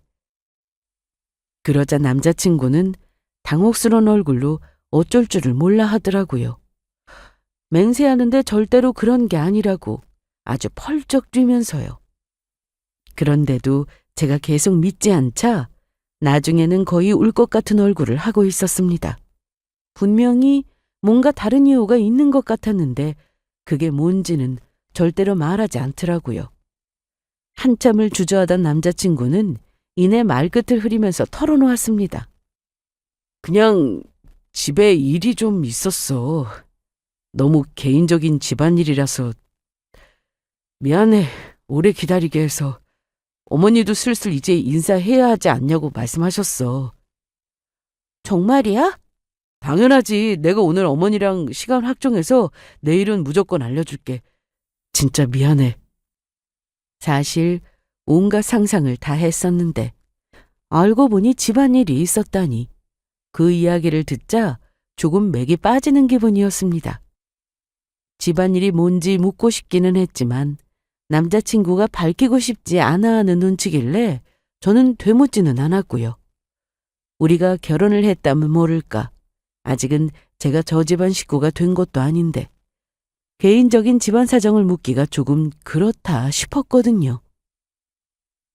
그러자 남자친구는 당혹스러운 얼굴로 어쩔 줄을 몰라 하더라고요. 맹세하는데 절대로 그런 게 아니라고 아주 펄쩍 뛰면서요. 그런데도 제가 계속 믿지 않자 나중에는 거의 울 것 같은 얼굴을 하고 있었습니다. 분명히 뭔가 다른 이유가 있는 것 같았는데 그게 뭔지는 절대로 말하지 않더라고요. 한참을 주저하던 남자친구는 이내 말끝을 흐리면서 털어놓았습니다. 그냥 집에 일이 좀 있었어. 너무 개인적인 집안일이라서 미안해. 오래 기다리게 해서. 어머니도 슬슬 이제 인사해야 하지 않냐고 말씀하셨어. 정말이야? 당연하지. 내가 오늘 어머니랑 시간 확정해서 내일은 무조건 알려줄게. 진짜 미안해. 사실 온갖 상상을 다 했었는데 알고 보니 집안일이 있었다니. 그 이야기를 듣자 조금 맥이 빠지는 기분이었습니다. 집안일이 뭔지 묻고 싶기는 했지만 남자친구가 밝히고 싶지 않아 하는 눈치길래 저는 되묻지는 않았고요. 우리가 결혼을 했다면 모를까. 아직은 제가 저 집안 식구가 된 것도 아닌데 개인적인 집안 사정을 묻기가 조금 그렇다 싶었거든요.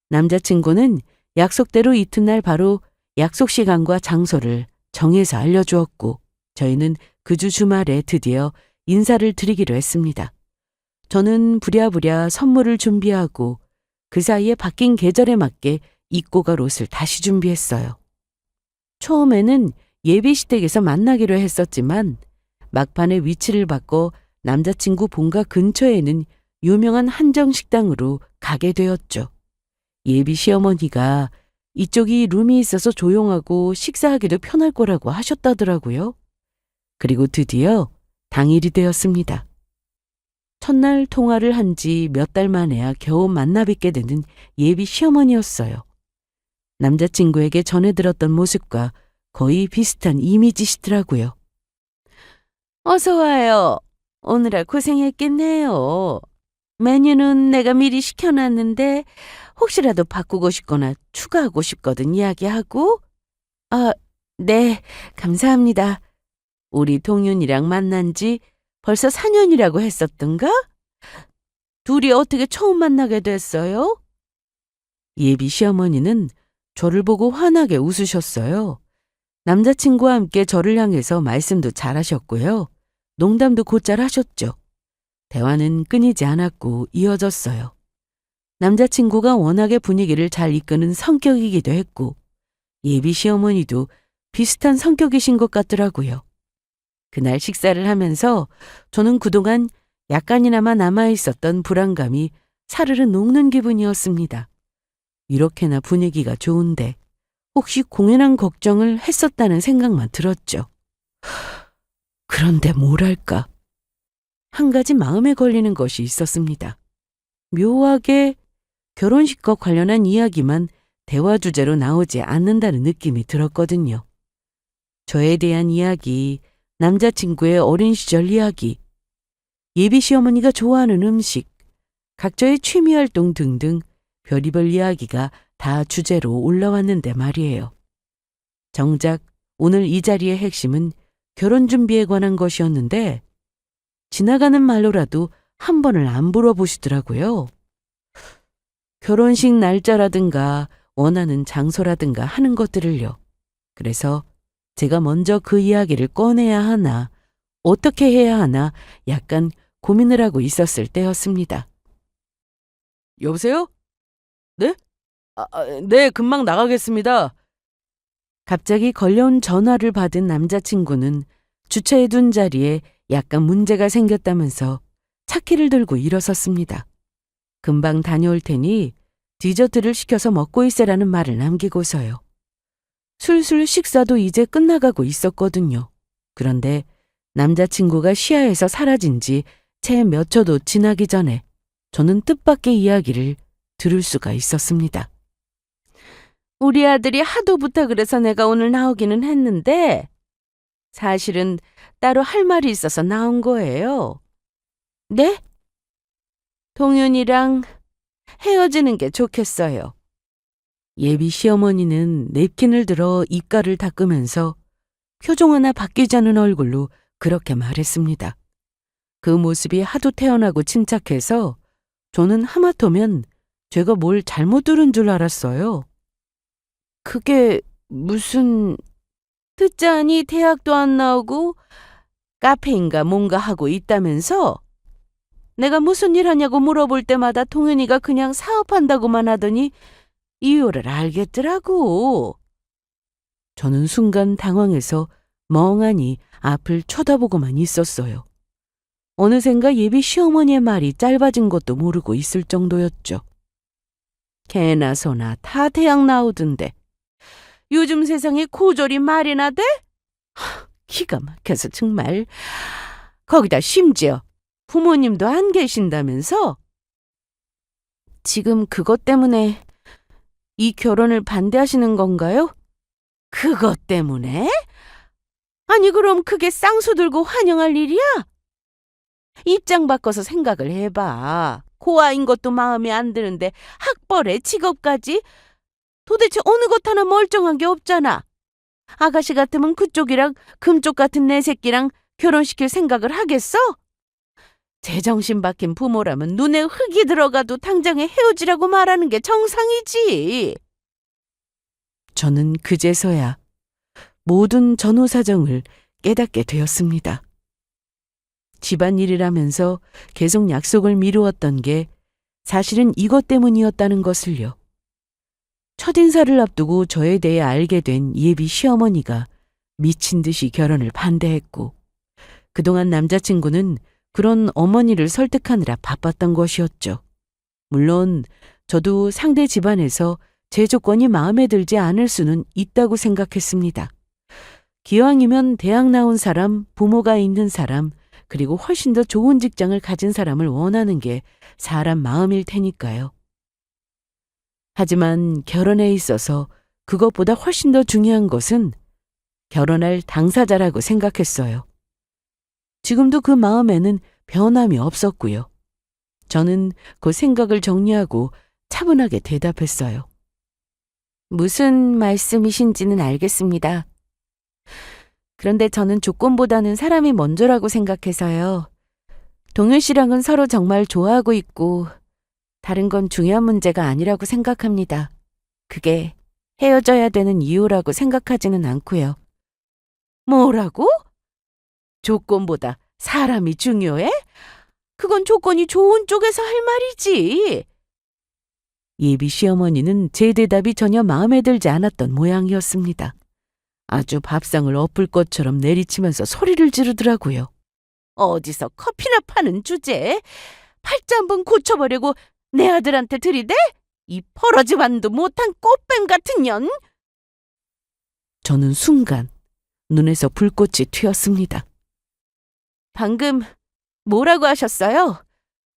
남자친구는 약속대로 이튿날 바로 약속 시간과 장소를 정해서 알려주었고 저희는 그 주 주말에 드디어 인사를 드리기로 했습니다. 저는 부랴부랴 선물을 준비하고 그 사이에 바뀐 계절에 맞게 입고 갈 옷을 다시 준비했어요. 처음에는 예비시댁에서 만나기로 했었지만 막판에 위치를 바꿔 남자친구 본가 근처에는 유명한 한정식당으로 가게 되었죠. 예비 시어머니가 이쪽이 룸이 있어서 조용하고 식사하기도 편할 거라고 하셨다더라고요. 그리고 드디어 당일이 되었습니다. 첫날 통화를 한 지 몇 달 만에야 겨우 만나 뵙게 되는 예비 시어머니였어요. 남자친구에게 전해 들었던 모습과 거의 비슷한 이미지시더라고요. 어서 와요. 오느라 고생했겠네요. 메뉴는 내가 미리 시켜놨는데 혹시라도 바꾸고 싶거나 추가하고 싶거든 이야기하고. 아, 네, 감사합니다. 우리 동윤이랑 만난 지 벌써 4년이라고 했었던가? 둘이 어떻게 처음 만나게 됐어요? 예비 시어머니는 저를 보고 환하게 웃으셨어요. 남자친구와 함께 저를 향해서 말씀도 잘하셨고요. 농담도 곧잘 하셨죠. 대화는 끊이지 않았고 이어졌어요. 남자친구가 워낙에 분위기를 잘 이끄는 성격이기도 했고 예비 시어머니도 비슷한 성격이신 것 같더라고요. 그날 식사를 하면서 저는 그동안 약간이나마 남아있었던 불안감이 사르르 녹는 기분이었습니다. 이렇게나 분위기가 좋은데 혹시 공연한 걱정을 했었다는 생각만 들었죠. 그런데 뭐랄까. 한 가지 마음에 걸리는 것이 있었습니다. 묘하게 결혼식과 관련한 이야기만 대화 주제로 나오지 않는다는 느낌이 들었거든요. 저에 대한 이야기, 남자친구의 어린 시절 이야기, 예비 시어머니가 좋아하는 음식, 각자의 취미 활동 등등 별의별 이야기가 다 주제로 올라왔는데 말이에요. 정작 오늘 이 자리의 핵심은 결혼 준비에 관한 것이었는데 지나가는 말로라도 한 번을 안 물어보시더라고요. 결혼식 날짜라든가 원하는 장소라든가 하는 것들을요. 그래서 제가 먼저 그 이야기를 꺼내야 하나, 어떻게 해야 하나 약간 고민을 하고 있었을 때였습니다. 여보세요? 네? 네, 금방 나가겠습니다. 갑자기 걸려온 전화를 받은 남자친구는 주차해둔 자리에 약간 문제가 생겼다면서 차키를 들고 일어섰습니다. 금방 다녀올 테니 디저트를 시켜서 먹고 있으라는 말을 남기고서요. 술술 식사도 이제 끝나가고 있었거든요. 그런데 남자친구가 시야에서 사라진 지 채 몇 초도 지나기 전에 저는 뜻밖의 이야기를 들을 수가 있었습니다. 우리 아들이 하도 부탁을 해서 내가 오늘 나오기는 했는데 사실은 따로 할 말이 있어서 나온 거예요. 네? 동윤이랑 헤어지는 게 좋겠어요. 예비 시어머니는 냅킨을 들어 입가를 닦으면서 표정 하나 바뀌지 않은 얼굴로 그렇게 말했습니다. 그 모습이 하도 태연하고 침착해서 저는 하마터면 제가 뭘 잘못 들은 줄 알았어요. 그게 무슨... 듣자니 대학도 안 나오고 카페인가 뭔가 하고 있다면서? 내가 무슨 일 하냐고 물어볼 때마다 동현이가 그냥 사업한다고만 하더니 이유를 알겠더라고. 저는 순간 당황해서 멍하니 앞을 쳐다보고만 있었어요. 어느샌가 예비 시어머니의 말이 짧아진 것도 모르고 있을 정도였죠. 개나 소나 다 대학 나오던데 요즘 세상에 고졸이 말이나 돼? 기가 막혀서 정말. 거기다 심지어 부모님도 안 계신다면서? 지금 그것 때문에 이 결혼을 반대하시는 건가요? 그것 때문에? 아니, 그럼 그게 쌍수 들고 환영할 일이야? 입장 바꿔서 생각을 해봐. 고아인 것도 마음에 안 드는데 학벌에 직업까지? 도대체 어느 것 하나 멀쩡한 게 없잖아. 아가씨 같으면 그쪽이랑 금쪽 같은 내 새끼랑 결혼시킬 생각을 하겠어? 제정신 박힌 부모라면 눈에 흙이 들어가도 당장에 헤어지라고 말하는 게 정상이지. 저는 그제서야 모든 전후 사정을 깨닫게 되었습니다. 집안일이라면서 계속 약속을 미루었던 게 사실은 이것 때문이었다는 것을요. 첫인사를 앞두고 저에 대해 알게 된 예비 시어머니가 미친 듯이 결혼을 반대했고, 그동안 남자친구는 그런 어머니를 설득하느라 바빴던 것이었죠. 물론 저도 상대 집안에서 제 조건이 마음에 들지 않을 수는 있다고 생각했습니다. 기왕이면 대학 나온 사람, 부모가 있는 사람, 그리고 훨씬 더 좋은 직장을 가진 사람을 원하는 게 사람 마음일 테니까요. 하지만 결혼에 있어서 그것보다 훨씬 더 중요한 것은 결혼할 당사자라고 생각했어요. 지금도 그 마음에는 변함이 없었고요. 저는 그 생각을 정리하고 차분하게 대답했어요. 무슨 말씀이신지는 알겠습니다. 그런데 저는 조건보다는 사람이 먼저라고 생각해서요. 동윤 씨랑은 서로 정말 좋아하고 있고 다른 건 중요한 문제가 아니라고 생각합니다. 그게 헤어져야 되는 이유라고 생각하지는 않고요. 뭐라고? 조건보다 사람이 중요해? 그건 조건이 좋은 쪽에서 할 말이지. 예비 시어머니는 제 대답이 전혀 마음에 들지 않았던 모양이었습니다. 아주 밥상을 엎을 것처럼 내리치면서 소리를 지르더라고요. 어디서 커피나 파는 주제에 팔자 한번 고쳐보려고 내 아들한테 들이대? 이 퍼러지반도 못한 꽃뱀 같은 년! 저는 순간 눈에서 불꽃이 튀었습니다. 방금 뭐라고 하셨어요?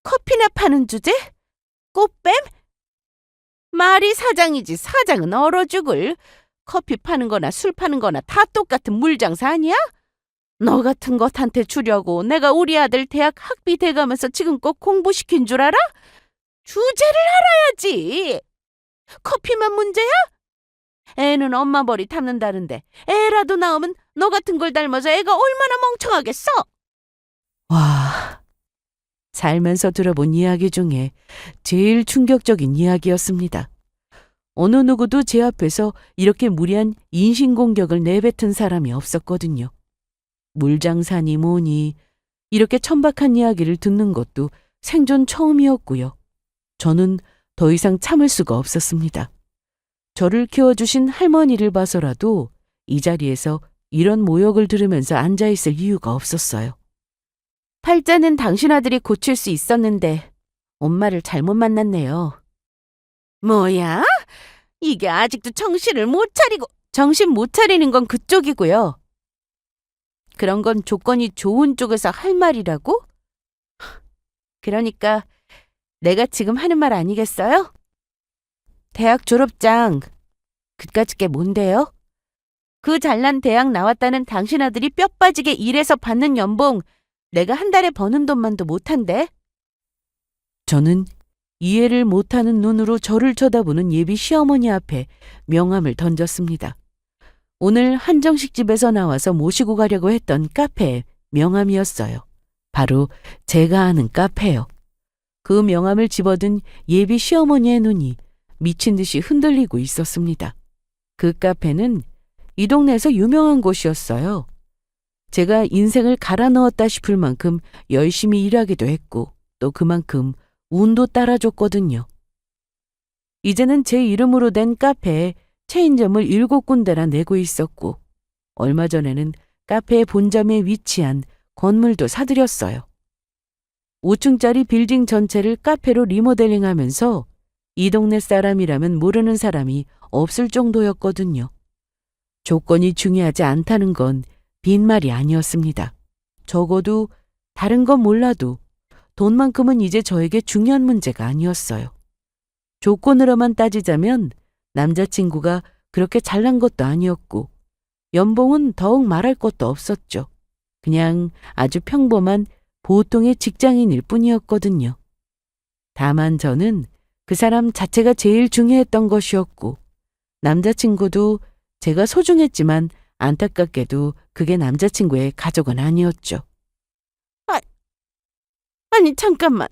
커피나 파는 주제? 꽃뱀? 말이 사장이지 사장은 얼어 죽을. 커피 파는 거나 술 파는 거나 다 똑같은 물장사 아니야? 너 같은 것한테 주려고 내가 우리 아들 대학 학비 대가면서 지금껏 공부시킨 줄 알아? 주제를 알아야지. 커피만 문제야? 애는 엄마 머리 탐는다는데 애라도 나오면 너 같은 걸 닮아서 애가 얼마나 멍청하겠어? 와, 살면서 들어본 이야기 중에 제일 충격적인 이야기였습니다. 어느 누구도 제 앞에서 이렇게 무리한 인신공격을 내뱉은 사람이 없었거든요. 물장사니 뭐니 이렇게 천박한 이야기를 듣는 것도 생전 처음이었고요. 저는 더 이상 참을 수가 없었습니다. 저를 키워주신 할머니를 봐서라도 이 자리에서 이런 모욕을 들으면서 앉아있을 이유가 없었어요. 팔자는 당신 아들이 고칠 수 있었는데 엄마를 잘못 만났네요. 뭐야? 이게 아직도 정신을 못 차리고. 정신 못 차리는 건 그쪽이고요. 그런 건 조건이 좋은 쪽에서 할 말이라고? 그러니까 내가 지금 하는 말 아니겠어요? 대학 졸업장 그까짓 게 뭔데요? 그 잘난 대학 나왔다는 당신 아들이 뼈 빠지게 일해서 받는 연봉 내가 한 달에 버는 돈만도 못한대. 저는 이해를 못하는 눈으로 저를 쳐다보는 예비 시어머니 앞에 명함을 던졌습니다. 오늘 한정식 집에서 나와서 모시고 가려고 했던 카페의 명함이었어요. 바로 제가 아는 카페요. 그 명함을 집어든 예비 시어머니의 눈이 미친 듯이 흔들리고 있었습니다. 그 카페는 이 동네에서 유명한 곳이었어요. 제가 인생을 갈아 넣었다 싶을 만큼 열심히 일하기도 했고 또 그만큼 운도 따라줬거든요. 이제는 제 이름으로 된 카페에 체인점을 7군데나 내고 있었고 얼마 전에는 카페의 본점에 위치한 건물도 사들였어요. 5층짜리 빌딩 전체를 카페로 리모델링하면서 이 동네 사람이라면 모르는 사람이 없을 정도였거든요. 조건이 중요하지 않다는 건 빈말이 아니었습니다. 적어도 다른 건 몰라도 돈만큼은 이제 저에게 중요한 문제가 아니었어요. 조건으로만 따지자면 남자친구가 그렇게 잘난 것도 아니었고 연봉은 더욱 말할 것도 없었죠. 그냥 아주 평범한 보통의 직장인일 뿐이었거든요. 다만 저는 그 사람 자체가 제일 중요했던 것이었고, 남자친구도 제가 소중했지만 안타깝게도 그게 남자친구의 가족은 아니었죠. 아니, 잠깐만.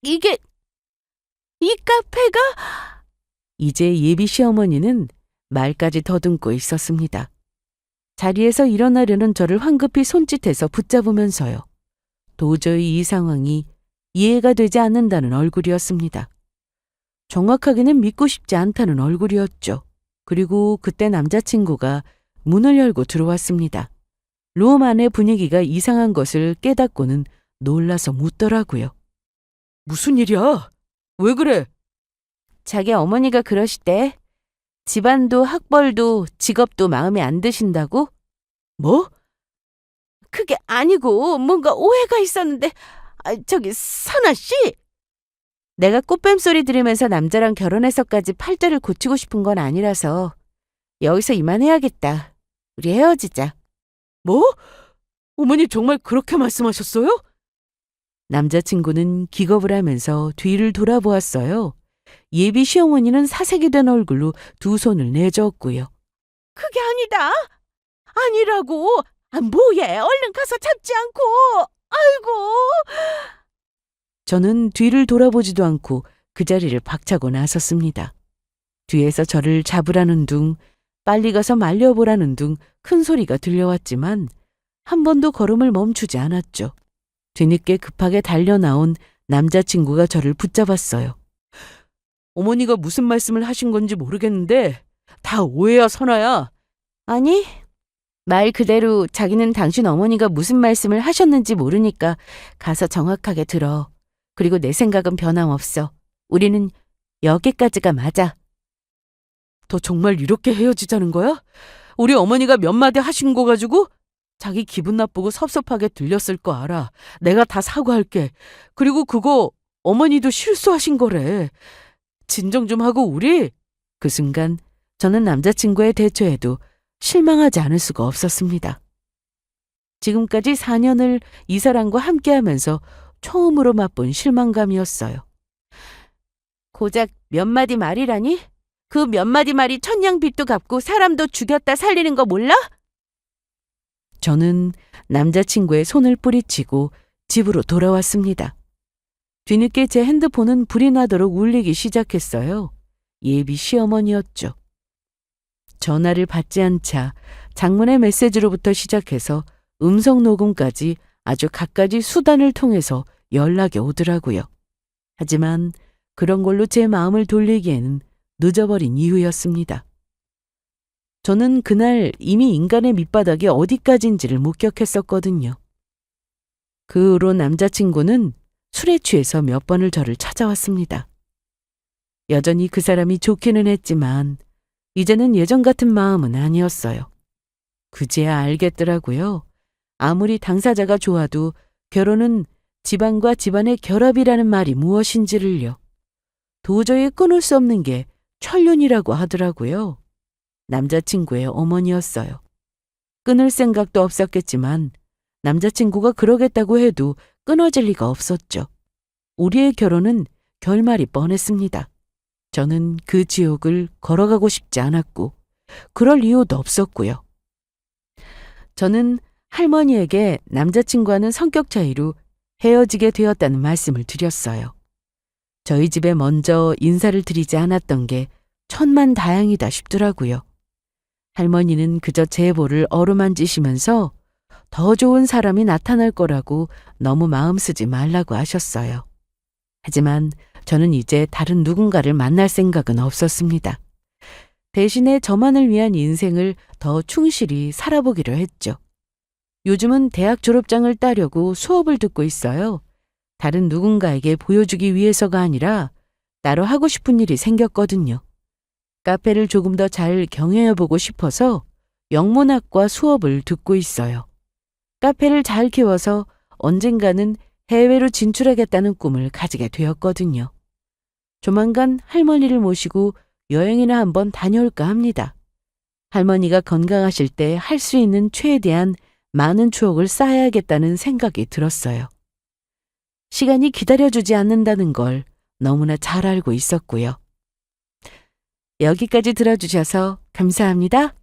이 카페가? 이제 예비 시어머니는 말까지 더듬고 있었습니다. 자리에서 일어나려는 저를 황급히 손짓해서 붙잡으면서요. 도저히 이 상황이 이해가 되지 않는다는 얼굴이었습니다. 정확하게는 믿고 싶지 않다는 얼굴이었죠. 그리고 그때 남자친구가 문을 열고 들어왔습니다. 룸 안의 분위기가 이상한 것을 깨닫고는 놀라서 묻더라고요. 무슨 일이야? 왜 그래? 자기 어머니가 그러시대. 집안도 학벌도 직업도 마음에 안 드신다고? 뭐? 그게 아니고 뭔가 오해가 있었는데, 저기 선아 씨! 내가 꽃뱀 소리 들으면서 남자랑 결혼해서까지 팔자를 고치고 싶은 건 아니라서 여기서 이만해야겠다. 우리 헤어지자. 뭐? 어머니 정말 그렇게 말씀하셨어요? 남자친구는 기겁을 하면서 뒤를 돌아보았어요. 예비 시어머니는 사색이 된 얼굴로 두 손을 내저었고요. 그게 아니다. 아니라고. 뭐해. 얼른 가서 잡지 않고. 아이고. 저는 뒤를 돌아보지도 않고 그 자리를 박차고 나섰습니다. 뒤에서 저를 잡으라는 둥, 빨리 가서 말려보라는 둥 큰 소리가 들려왔지만 한 번도 걸음을 멈추지 않았죠. 뒤늦게 급하게 달려나온 남자친구가 저를 붙잡았어요. 어머니가 무슨 말씀을 하신 건지 모르겠는데 다 오해야, 선아야. 아니, 말 그대로 자기는 당신 어머니가 무슨 말씀을 하셨는지 모르니까 가서 정확하게 들어. 그리고 내 생각은 변함없어. 우리는 여기까지가 맞아. 너 정말 이렇게 헤어지자는 거야? 우리 어머니가 몇 마디 하신 거 가지고? 자기 기분 나쁘고 섭섭하게 들렸을 거 알아. 내가 다 사과할게. 그리고 그거 어머니도 실수하신 거래. 진정 좀 하고 우리? 그 순간 저는 남자친구의 대처에도 실망하지 않을 수가 없었습니다. 지금까지 4년을 이 사람과 함께하면서 처음으로 맛본 실망감이었어요. 고작 몇 마디 말이라니? 그 몇 마디 말이 천냥빚도 갚고 사람도 죽였다 살리는 거 몰라? 저는 남자친구의 손을 뿌리치고 집으로 돌아왔습니다. 뒤늦게 제 핸드폰은 불이 나도록 울리기 시작했어요. 예비 시어머니였죠. 전화를 받지 않자 장문의 메시지로부터 시작해서 음성 녹음까지 아주 갖가지 수단을 통해서 연락이 오더라고요. 하지만 그런 걸로 제 마음을 돌리기에는 늦어버린 이유였습니다. 저는 그날 이미 인간의 밑바닥이 어디까지인지를 목격했었거든요. 그 후로 남자친구는 술에 취해서 몇 번을 저를 찾아왔습니다. 여전히 그 사람이 좋기는 했지만 이제는 예전 같은 마음은 아니었어요. 그제야 알겠더라고요. 아무리 당사자가 좋아도 결혼은 집안과 집안의 결합이라는 말이 무엇인지를요. 도저히 끊을 수 없는 게 천륜이라고 하더라고요. 남자친구의 어머니였어요. 끊을 생각도 없었겠지만 남자친구가 그러겠다고 해도 끊어질 리가 없었죠. 우리의 결혼은 결말이 뻔했습니다. 저는 그 지옥을 걸어가고 싶지 않았고 그럴 이유도 없었고요. 저는 할머니에게 남자친구와는 성격 차이로 헤어지게 되었다는 말씀을 드렸어요. 저희 집에 먼저 인사를 드리지 않았던 게 천만다행이다 싶더라고요. 할머니는 그저 제보를 어루만지시면서 더 좋은 사람이 나타날 거라고 너무 마음 쓰지 말라고 하셨어요. 하지만 저는 이제 다른 누군가를 만날 생각은 없었습니다. 대신에 저만을 위한 인생을 더 충실히 살아보기로 했죠. 요즘은 대학 졸업장을 따려고 수업을 듣고 있어요. 다른 누군가에게 보여주기 위해서가 아니라 따로 하고 싶은 일이 생겼거든요. 카페를 조금 더 잘 경영해보고 싶어서 영문학과 수업을 듣고 있어요. 카페를 잘 키워서 언젠가는 해외로 진출하겠다는 꿈을 가지게 되었거든요. 조만간 할머니를 모시고 여행이나 한번 다녀올까 합니다. 할머니가 건강하실 때 할 수 있는 최대한 많은 추억을 쌓아야겠다는 생각이 들었어요. 시간이 기다려주지 않는다는 걸 너무나 잘 알고 있었고요. 여기까지 들어주셔서 감사합니다.